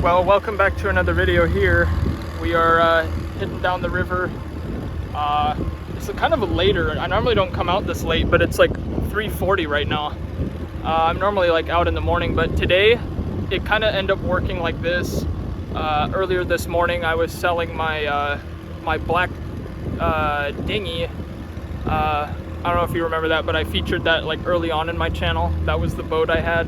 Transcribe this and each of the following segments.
Well, welcome back to another video here. We are heading down the river. It's kind of later. I normally don't come out this late, but it's like 3:40 right now. I'm normally like out in the morning, but today it kind of ended up working like this. Earlier this morning I was selling my my black dinghy. I don't know if you remember that, but I featured that like early on in my channel. That was the boat I had.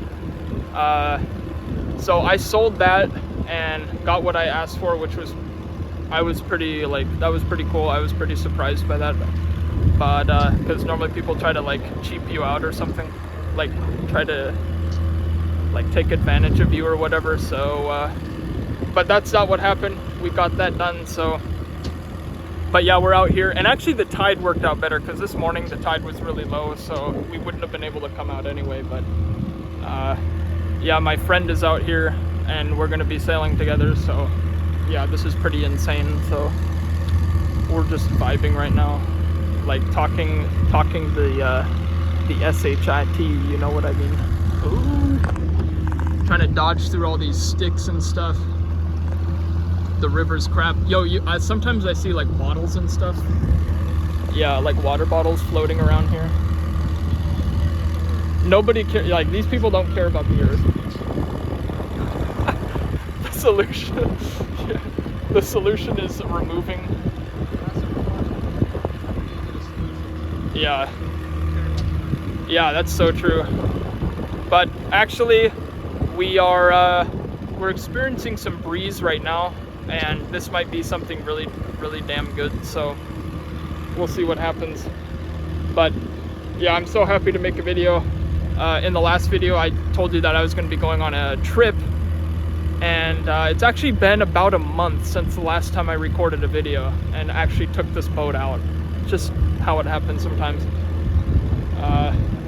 So I sold that and got what I asked for, which was, that was pretty cool. I was pretty surprised by that, but because normally people try to like cheap you out or something, like try to like take advantage of you or whatever. So but that's not what happened. We got that done. So but yeah, we're out here, and actually the tide worked out better because this morning the tide was really low, so we wouldn't have been able to come out anyway. But yeah, my friend is out here and we're gonna be sailing together, so yeah, this is pretty insane. So we're just vibing right now, like talking the SHIT, you know what I mean? Ooh. Trying to dodge through all these sticks and stuff. The river's crap. Yo, sometimes I see like bottles and stuff. Yeah, like water bottles floating around here. Nobody cares, like these people don't care about the earth. The solution, yeah, the solution is removing. Yeah, that's so true. But actually, we're experiencing some breeze right now, and this might be something really, really damn good. So we'll see what happens. But yeah, I'm so happy to make a video. In the last video, I told you that I was going to be going on a trip, and it's actually been about a month since the last time I recorded a video and actually took this boat out. Just how it happens sometimes.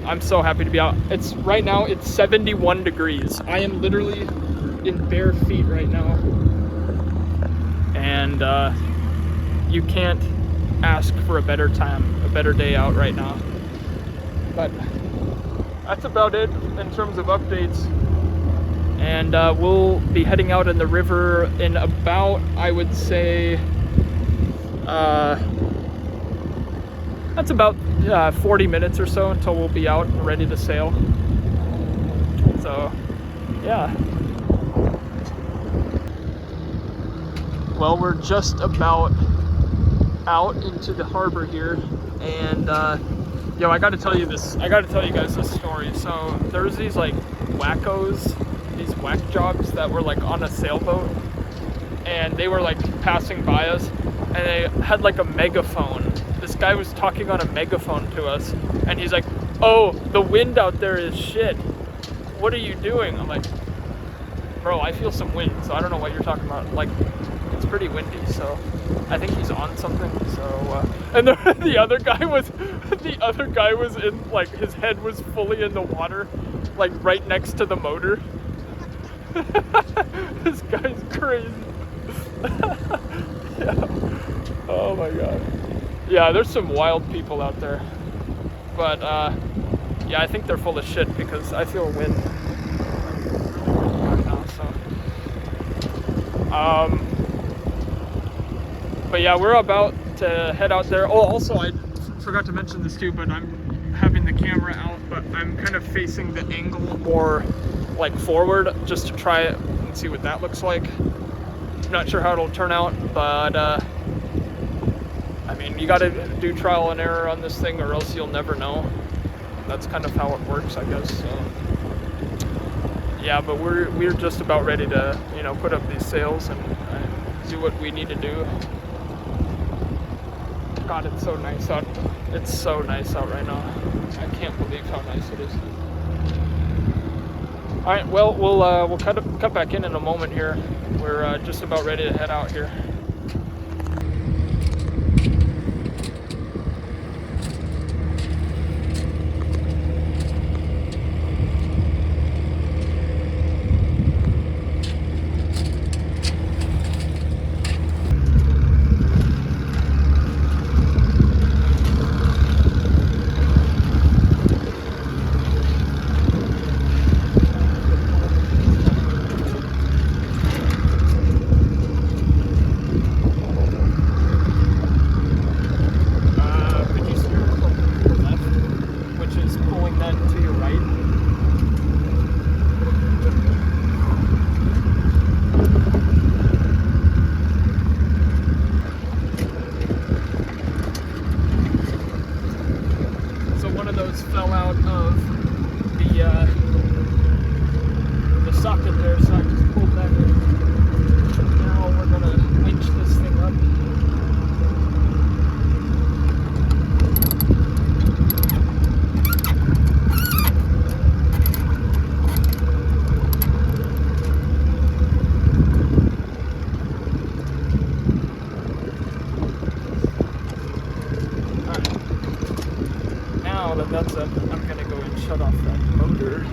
I'm so happy to be out. Right now it's 71 degrees. I am literally in bare feet right now, and you can't ask for a better time, a better day out right now. But that's about it in terms of updates, and we'll be heading out in the river in about, I would say, that's about 40 minutes or so until we'll be out and ready to sail. So yeah, well, we're just about out into the harbor here, and yo, I gotta tell you guys this story. So there's these like wackos, these whack jobs that were like on a sailboat, and they were like passing by us, and they had like a megaphone. This guy was talking on a megaphone to us, and he's like, "Oh, the wind out there is shit. What are you doing?" I'm like, "Bro, I feel some wind, so I don't know what you're talking about. Like, it's pretty windy." So I think he's on something. So and the other guy was in, like, his head was fully in the water, like right next to the motor. This guy's crazy. Yeah. Oh my god. Yeah, there's some wild people out there, but yeah, I think they're full of shit because I feel wind right now. So but yeah, we're about to head out there. Oh, also, I forgot to mention this too, but I'm having the camera out, but I'm kind of facing the angle more like forward just to try it and see what that looks like. Not sure how it'll turn out, but I mean, you gotta do trial and error on this thing, or else you'll never know. That's kind of how it works, I guess. So yeah, but we're just about ready to, you know, put up these sails and do what we need to do. God, it's so nice out. It's so nice out right now. I can't believe how nice it is. All right, well, we'll cut back in a moment here. We're just about ready to head out here. heads up, I'm gonna go and shut off that motor.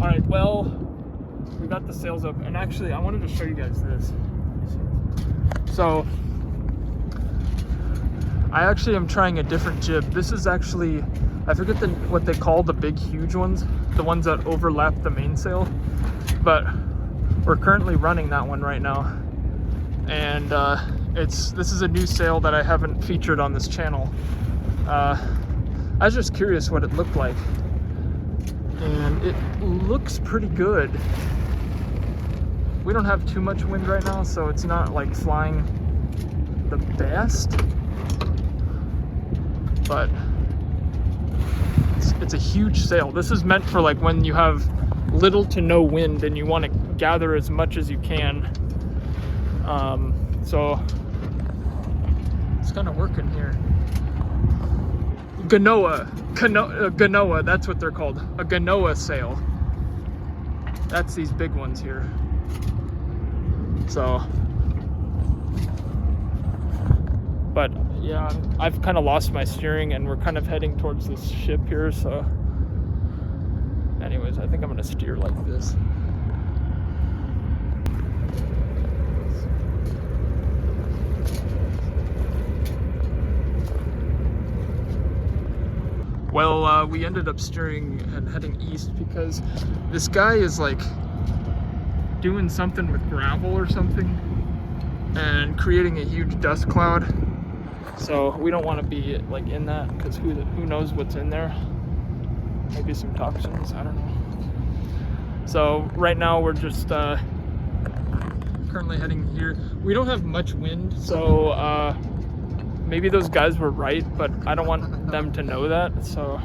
Alright, well, we got the sails up, and actually I wanted to show you guys this. So, I actually am trying a different jib. This is actually, I forget what they call the big huge ones, the ones that overlap the mainsail, but we're currently running that one right now. And this is a new sail that I haven't featured on this channel. I was just curious what it looked like. And it looks pretty good. We don't have too much wind right now, so it's not like flying the best, but it's a huge sail. This is meant for like when you have little to no wind and you want to gather as much as you can. So it's kind of working here. Genoa, that's what they're called. A Genoa sail. That's these big ones here. So, but yeah, I've kind of lost my steering and we're kind of heading towards this ship here. So anyways, I think I'm gonna steer like this. Well, we ended up steering and heading east because this guy is like doing something with gravel or something and creating a huge dust cloud. So we don't want to be like in that because who knows what's in there. Maybe some toxins, I don't know. So right now we're just currently heading here. We don't have much wind, so maybe those guys were right, but I don't want them to know that, so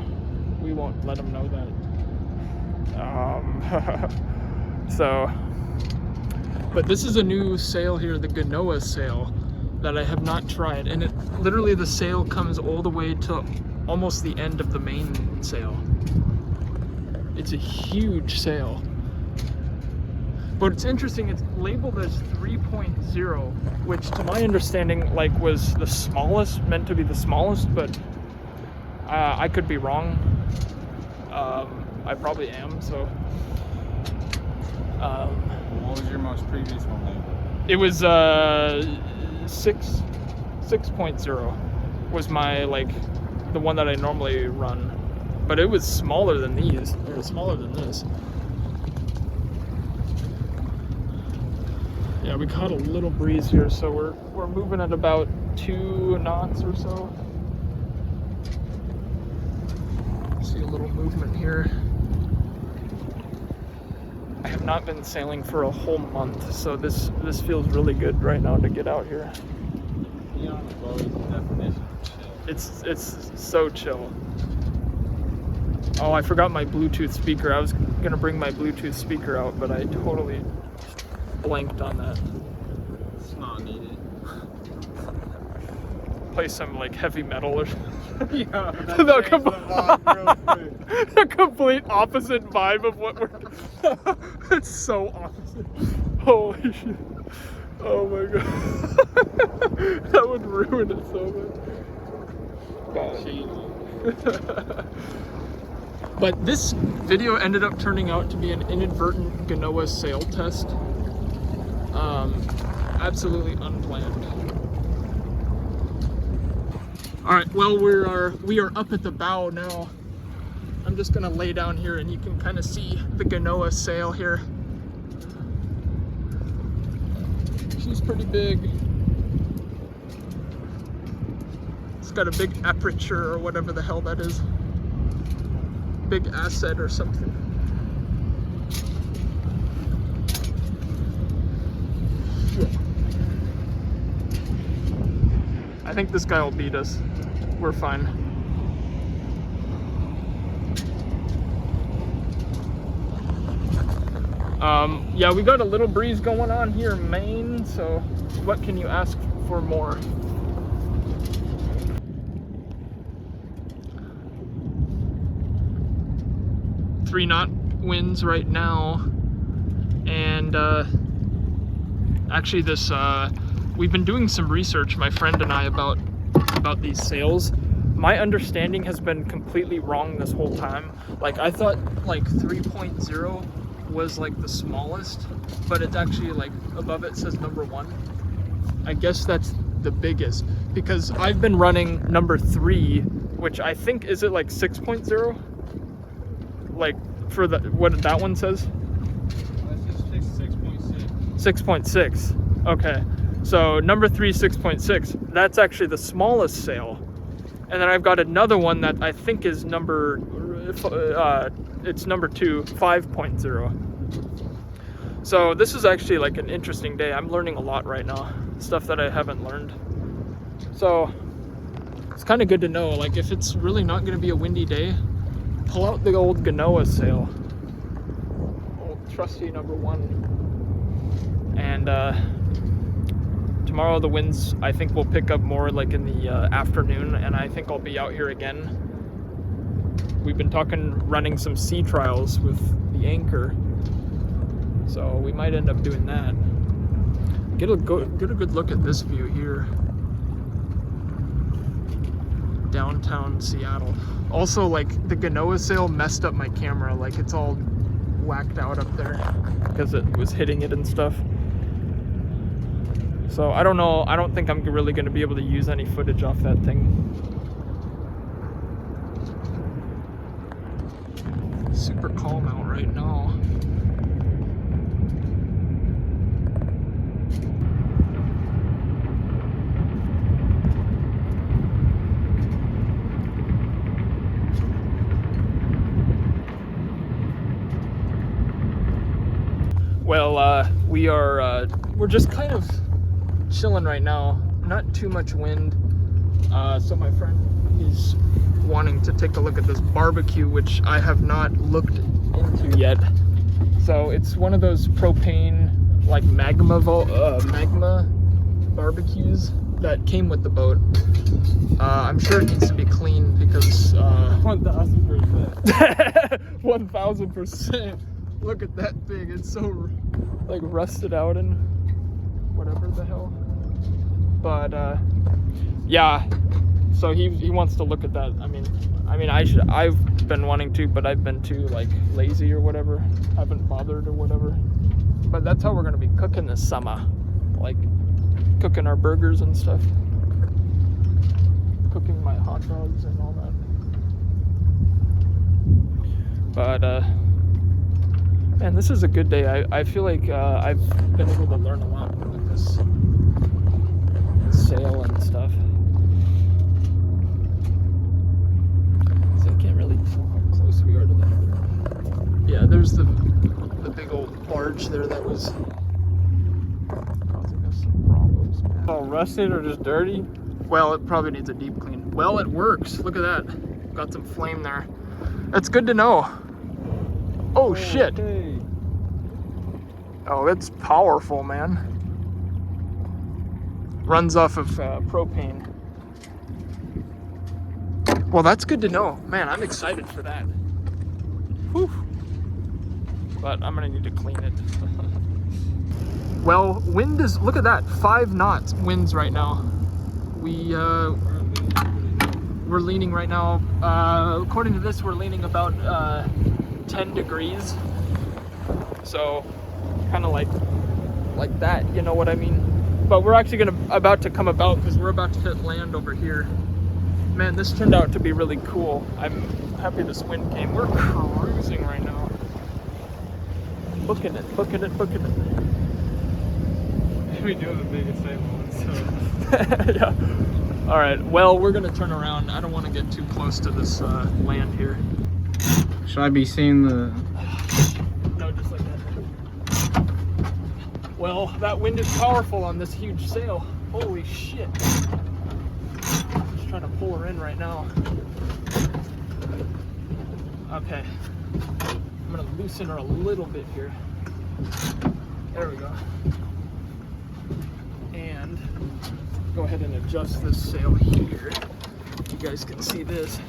we won't let them know that. But this is a new sail here, the Genoa sail, that I have not tried, and it literally, the sail comes all the way to almost the end of the main sail. It's a huge sail. But it's interesting, it's labeled as 3.0, which to my understanding like was the smallest, meant to be the smallest, but I could be wrong. I probably am, so. What was your most previous one then? It was 6.0 was my, like, the one that I normally run. But it was smaller than these. It was smaller than this. Yeah, we caught a little breeze here, so we're moving at about 2 knots or so. See a little movement here. I have not been sailing for a whole month, so this feels really good right now to get out here. Being on the boat is the definition of chill. It's so chill. Oh, I forgot my Bluetooth speaker. I was gonna bring my Bluetooth speaker out, but I totally blanked on that. It's not needed. Play some like heavy metal or something. Yeah, the complete opposite vibe of what we're. It's so opposite. Holy shit. Oh my god. That would ruin it so much. But this video ended up turning out to be an inadvertent Genoa sail test. Absolutely unplanned. All right, well, we are up at the bow now. I'm just gonna lay down here and you can kind of see the Genoa sail here. She's pretty big. It's got a big aperture or whatever the hell that is. Big asset or something. I think this guy will beat us. We're fine. Yeah, we got a little breeze going on here in Maine, so what can you ask for more? Three knot winds right now, and actually this we've been doing some research, my friend and I, about these sails. My understanding has been completely wrong this whole time. Like, I thought like 3.0 was like the smallest, but it's actually like above it says number 1. I guess that's the biggest, because I've been running number 3, which I think, is it like 6.0? Like for the what that one says? 6.6. 6.6. Okay. So number 3, 6.6. That's actually the smallest sail. And then I've got another one that I think is it's number 2, 5.0. So this is actually like an interesting day. I'm learning a lot right now, stuff that I haven't learned. So it's kind of good to know, like, if it's really not going to be a windy day, pull out the old Genoa sail, old trusty number 1. And tomorrow the winds, I think, will pick up more like in the afternoon, and I think I'll be out here again. We've been running some sea trials with the anchor, so we might end up doing that. Get a good look at this view here. Downtown Seattle. Also, like, the Genoa sail messed up my camera. Like, it's all whacked out up there because it was hitting it and stuff. So I don't know. I don't think I'm really going to be able to use any footage off that thing. Super calm out right now. Well, we're just kind of chilling right now. Not too much wind. So my friend is wanting to take a look at this barbecue, which I have not looked into yet. So it's one of those propane, like magma barbecues that came with the boat. I'm sure it needs to be cleaned because 1000%. 1000%. Look at that thing. It's so like rusted out and whatever the hell. But yeah. So he wants to look at that. I mean I've been wanting to, but I've been too like lazy or whatever. Haven't bothered or whatever. But that's how we're gonna be cooking this summer. Like cooking our burgers and stuff. Cooking my hot dogs and all that. But man, this is a good day. I feel like I've been able to learn a lot with this sail and stuff. So I can't really tell how close we are to that. Yeah, there's the big old barge there that was causing us some problems, man. All rusted or just dirty? Well, it probably needs a deep clean. Well, it works. Look at that. Got some flame there. That's good to know. Oh, shit. Hey. Oh, it's powerful, man. Runs off of propane. Well, that's good to know. Man, I'm excited for that. Whew. But I'm gonna need to clean it. Well, wind is, look at that, 5 knots winds right now. We're leaning right now, according to this, we're leaning about 10 degrees. So kind of like like that, you know what I mean? But we're actually about to come about because we're about to hit land over here. Man, this turned out to be really cool. I'm happy this wind came. We're cruising right now. Booking it. We do have a big Sailboat, so. Yeah. All right. Well, we're gonna turn around. I don't want to get too close to this land here. Should I be seeing the? No, just like that. Well, that wind is powerful on this huge sail. Holy shit. Just trying to pull her in right now. Okay. I'm gonna loosen her a little bit here. There we go. And go ahead and adjust this sail here. You guys can see this.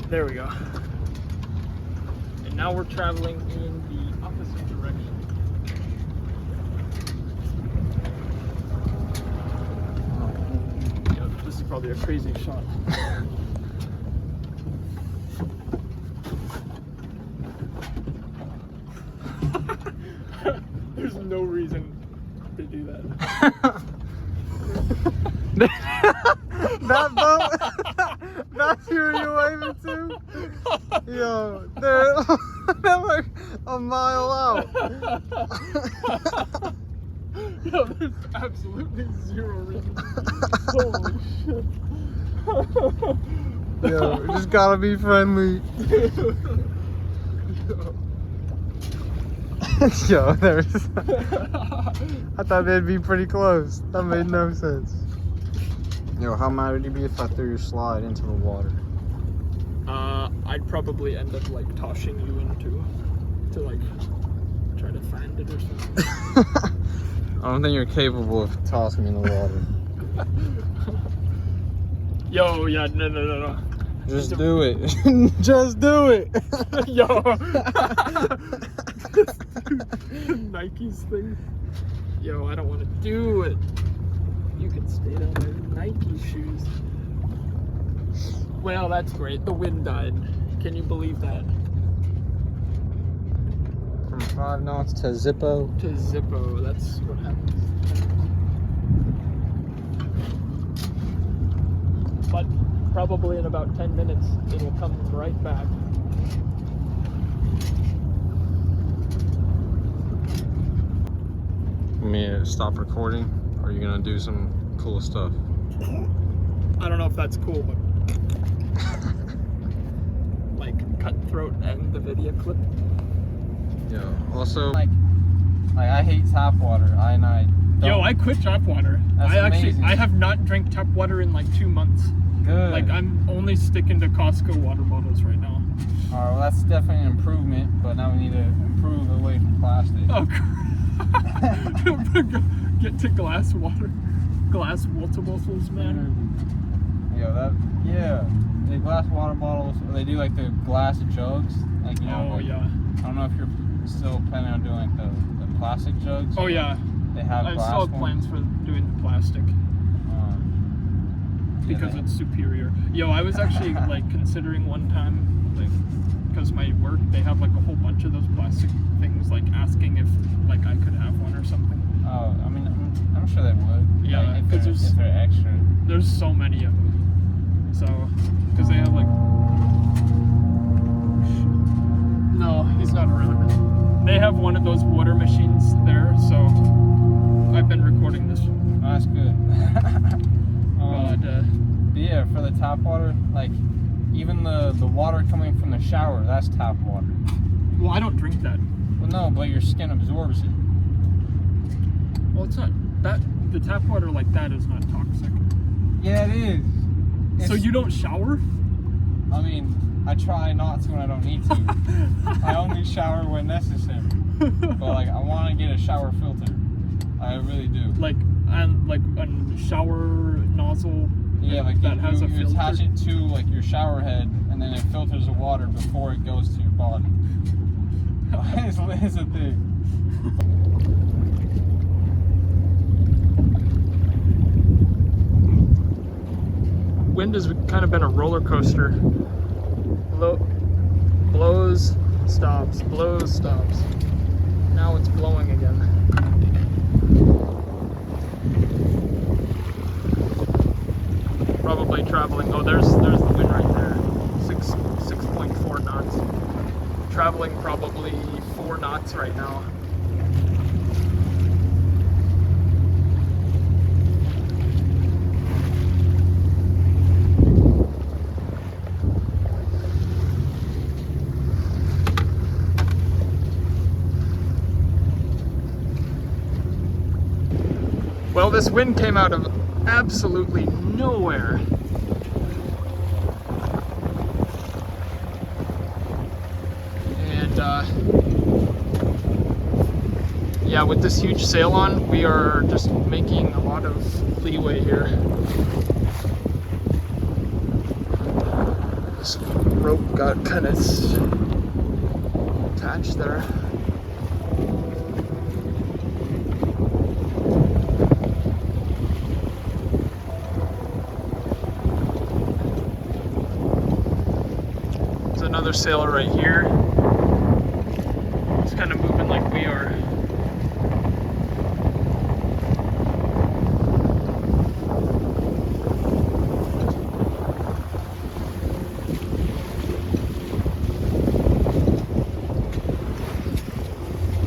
There we go. And now we're traveling in the opposite direction. Yeah, this is probably a crazy shot. There's no reason to do that. That boat? That's who you're waving to? Yo, they're like a mile out. Yo, there's absolutely zero reason. Holy shit. Yo, we just gotta be friendly. Yo, there's. I thought they'd be pretty close. That made no sense. Yo, how mad would you be if I threw your slide into the water? I'd probably end up like tossing you into to like try to find it or something. I don't think you're capable of tossing me in the water. Yo, yeah, no. Just do it. Just do it. Yo. Nike's thing. Yo, I don't want to do it. You can stay down there. Nike shoes. Well, that's great. The wind died. Can you believe that? From 5 knots to Zippo. To Zippo, that's what happens. But probably in about 10 minutes, it'll come right back. Want me to stop recording? Or are you gonna do some cool stuff? I don't know if that's cool, but like cutthroat and the video clip. Yeah. Also, like I hate tap water. I Yo, I quit tap water. That's amazing. I have not drank tap water in like 2 months. Good. Like I'm only sticking to Costco water bottles right now. Alright, well that's definitely an improvement, but now we need to improve away from plastic. Oh, get to glass water. Glass water bottles, man. Yeah, the glass water bottles, or they do like the glass jugs. Like, you know, Oh, like, yeah. I don't know if you're still planning on doing like the plastic jugs. Oh, yeah. They have I glass still have ones. plans for doing the plastic Yeah, because it's superior. Yo, I was actually like considering one time, like, because my work, they have like a whole bunch of those plastic things, like asking if like I could have one or something. Oh, I mean, I'm sure they would. Yeah, like, because if they're extra. there's so many of them. So, because they have like. No, he's not around. They have one of those water machines there, so I've been recording this. Oh, that's good. But yeah, for the tap water, like even the water coming from the shower, that's tap water. well, I don't drink that. Well, no, but your skin absorbs it. Well, it's not that the tap water like that is not toxic. Yeah, it is. So you don't shower? I mean, I try not to when I don't need to. I only shower when necessary. But like, I want to get a shower filter. I really do. Like a shower nozzle. Yeah, like that has a you filter. attach it to like your shower head, and then it filters the water before it goes to your body. It's a thing. Wind has kind of been a roller coaster. Blows, stops, blows, stops. Now it's blowing again. Probably traveling. Oh, there's the wind right there. 6.4 knots. Traveling probably 4 knots right now. Well, this wind came out of absolutely nowhere. And yeah, with this huge sail on, we are just making a lot of leeway here. This rope got kind of attached there. Another sailor right here. It's kind of moving like we are.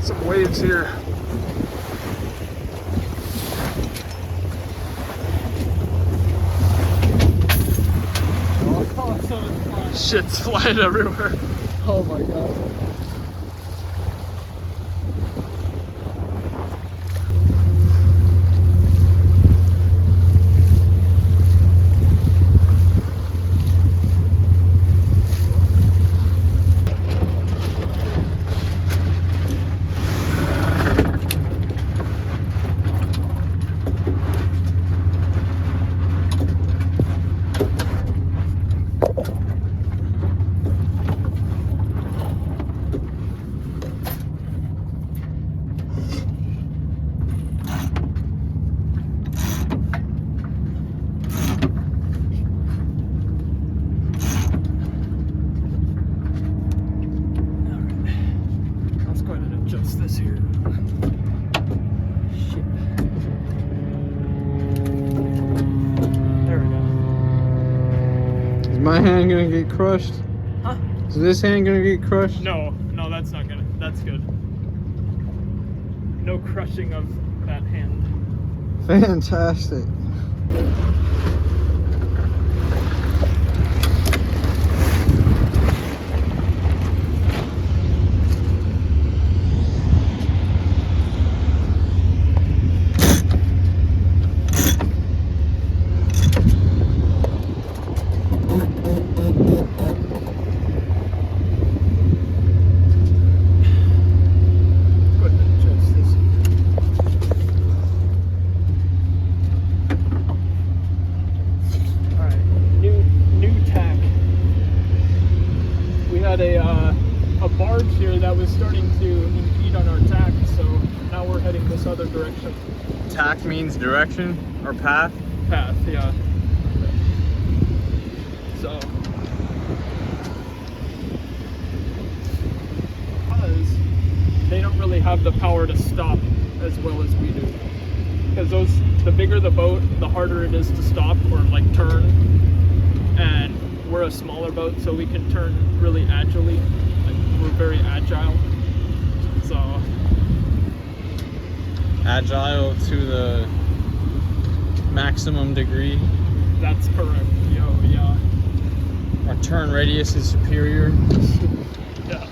Some waves here. Shit's flying everywhere. Oh my god. This here. Shit. There we go. Is my hand gonna get crushed? Huh? Is this hand gonna get crushed? No, that's not gonna. That's good. No crushing of that hand. Fantastic. A barge here that was starting to impede on our tack, so now we're heading this other direction. Tack means direction or path? Path, yeah. So, because they don't really have the power to stop as well as we do. Because the bigger the boat, the harder it is to stop or like turn. And we're a smaller boat, so we can turn really agilely. Like, we're very agile. So agile to the maximum degree. That's correct. Yeah. Our turn radius is superior. Yeah.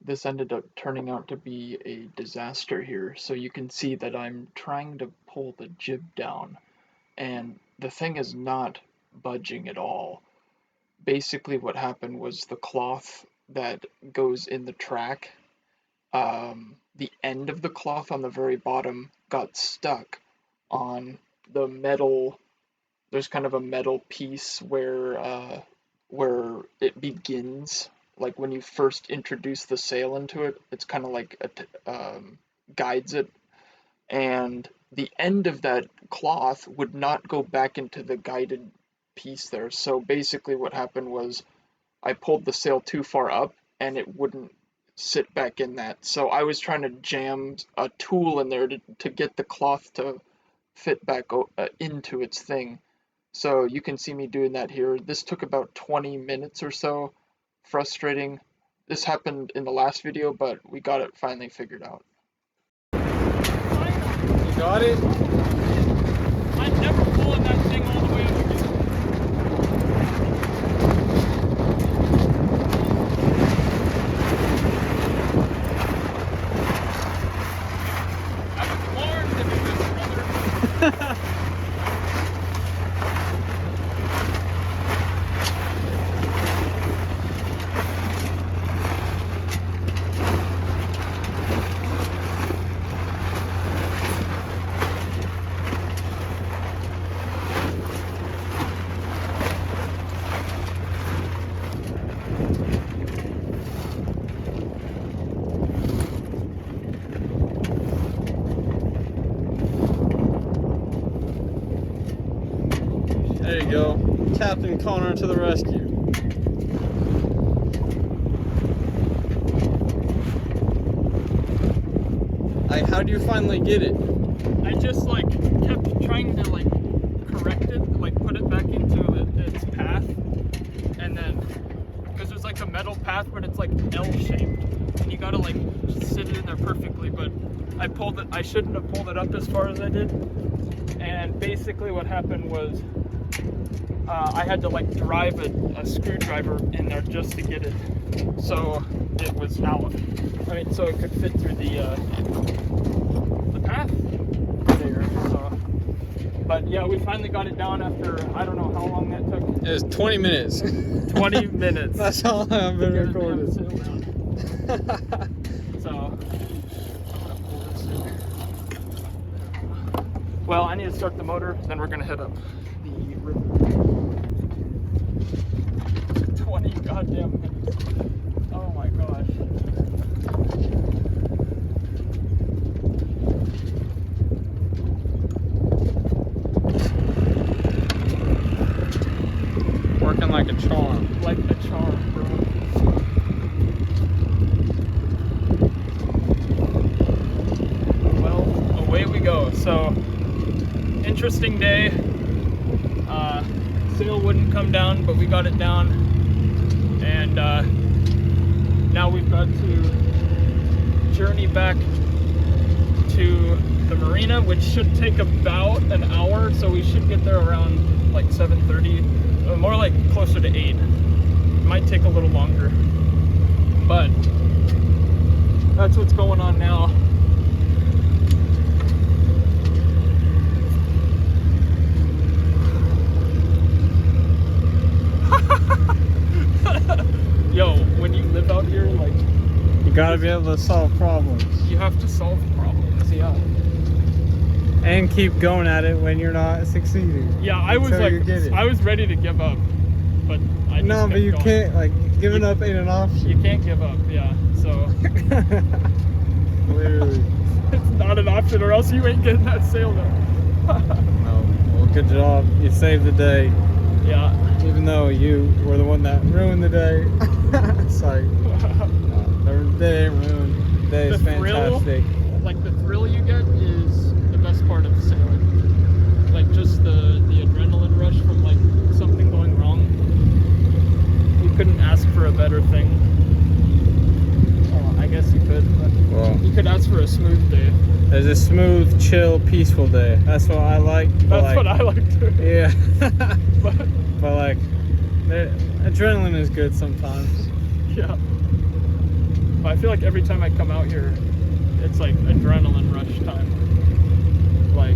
this ended up turning out to be a disaster here. So you can see that I'm trying to pull the jib down, and the thing is not budging at all. Basically, what happened was the cloth that goes in the track, the end of the cloth on the very bottom got stuck on the metal. There's kind of a metal piece where it begins, like when you first introduce the sail into it, it's kind of like guides it, and the end of that cloth would not go back into the guided piece there. So basically what happened was I pulled the sail too far up and it wouldn't sit back in that. So I was trying to jam a tool in there to get the cloth to fit back into its thing. So you can see me doing that here. This took about 20 minutes or so. Frustrating. This happened in the last video, but we got it finally figured out. You got it? I'm never pulling that thing all the way up again. I was born to do this, brother. There you go. Captain Connor to the rescue. Like, how do you finally get it? I just like kept trying to like correct it, like put it back into its path, and then because there's like a metal path, but it's like L-shaped, and you gotta like sit it in there perfectly. But I pulled it. I shouldn't have pulled it up as far as I did, and basically what happened was I had to like drive a screwdriver in there just to get it, so it was out. I mean, so it could fit through the path there. So, but yeah, we finally got it down after I don't know how long that took. It was 20 minutes. 20 minutes. That's all I've been to get a damn recorded. sail down. So, I'm gonna pull this in. Well, I need to start the motor, then we're gonna head up the river. 20 goddamn minutes. Oh my gosh. Working like a charm. Like a charm, bro. Well, away we go. So, interesting day. Sail wouldn't come down, but we got it down. And now we've got to journey back to the marina, which should take about an hour. So we should get there around like 7:30. More like closer to 8. Might take a little longer, but that's what's going on now. Yo, when you live out here, like, You gotta be able to solve problems. you have to solve problems. Yeah. And keep going at it when you're not succeeding. Yeah, I was Until you like, get it. I was ready to give up, but I just No, kept but you going. can't, like, giving up ain't an option. You can't give up, yeah. So Literally. it's not an option, or else you ain't getting that sail done. No. Well, good job. You saved the day. Yeah. Even though you were the one that ruined the day. Sorry. The day ruined. The day is The thrill? fantastic. Like the thrill you get is the best part of sailing. Like just the adrenaline rush from like something going wrong. You couldn't ask for a better thing. Oh, I guess you could, but Well, you could ask for a smooth day. there's a smooth, chill, peaceful day. That's what I like. But That's what I like too. Yeah. But But like, adrenaline is good sometimes. yeah. But I feel like every time I come out here, it's like adrenaline rush time. Like,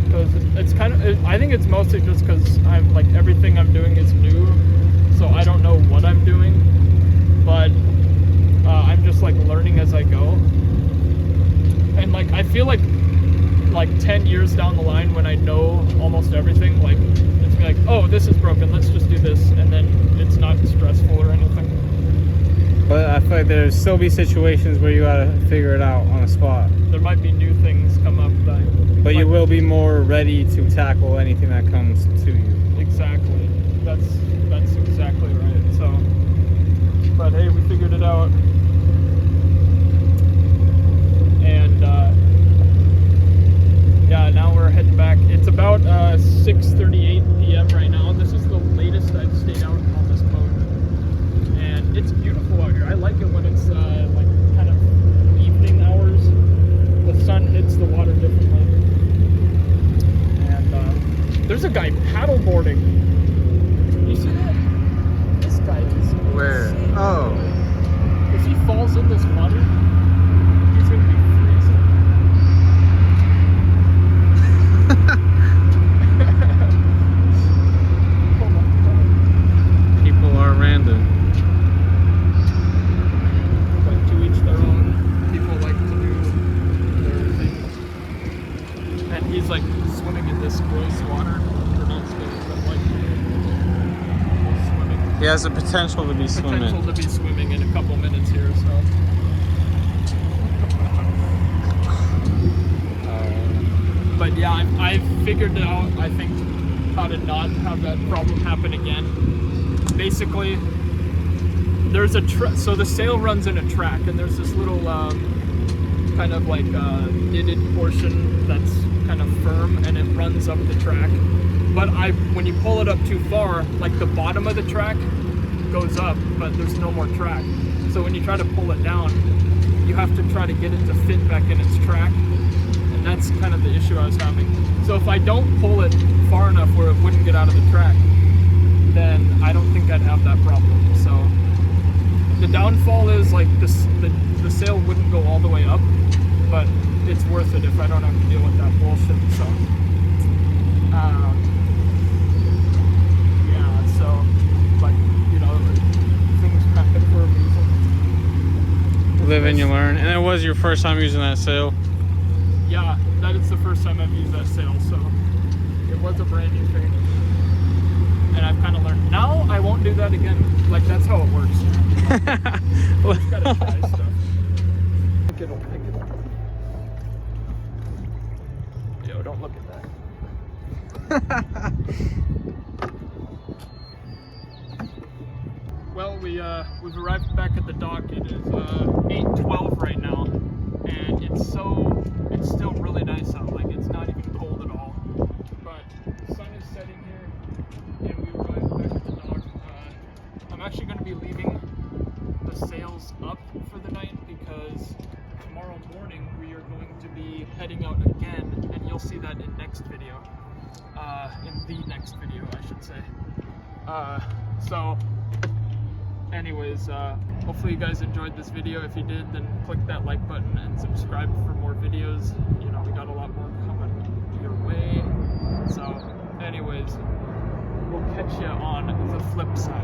because it's kind of, I think it's mostly just because I'm like, everything I'm doing is new, so I don't know what I'm doing, but I'm just like learning as I go. And like, I feel like 10 years down the line, when I know almost everything, like, it's be like, oh, this is broken, let's just do this, and then it's not stressful or anything. But I feel like there'll still be situations where you gotta figure it out on the spot. There might be new things come up that, but you will be more ready to tackle anything that comes to you. Exactly. That's exactly right. So, but hey, we figured it out. And yeah, now we're heading back. It's about 6:38 p.m. right now. This is the latest I've stayed out on this boat, and it's beautiful out here. I like it when it's like kind of evening hours. The sun hits the water differently. And there's a guy paddleboarding. You see that? This guy is Where? insane. Oh. If he falls in this water, he's gonna be freezing. Oh my god. People are random. But to each their own. People like to do their things. And he's like swimming in this gross water. Or not swimming, but like swimming. He has the potential to be swimming. Potential to be swimming in a couple minutes here, so. But yeah, I've figured out, I think, how to not have that problem happen again. Basically, there's a so the sail runs in a track, and there's this little kind of like knitted portion that's kind of firm, and it runs up the track. But when you pull it up too far, like the bottom of the track goes up, but there's no more track. So when you try to pull it down, you have to try to get it to fit back in its track. And that's kind of the issue I was having. So if I don't pull it far enough where it wouldn't get out of the track, then I don't think I'd have that problem. So the downfall is like the sail wouldn't go all the way up, but it's worth it if I don't have to deal with that bullshit. So yeah, so like, you know, things happen for a reason. Live and you learn. And it was your first time using that sail? Yeah, that is the first time I've used that sail, so it was a brand new thing. And I've kind of learned. Now I won't do that again. Like, that's how it works. You just gotta try stuff. Pick it up. Yo, don't look at that. Well, we've arrived back at the dock. It is 8:12 right now, and it's still really nice out. Like, it's not even cold at all. But the sun is setting here, and we arrived back at the dock. I'm actually going to be leaving the sails up for the night because tomorrow morning we are going to be heading out again, and you'll see that in next video. In the next video, I should say. So anyways, hopefully you guys enjoyed this video. If you did, then click that like button and subscribe for more videos. You know, we got a lot more coming your way. So anyways, we'll catch you on the flip side.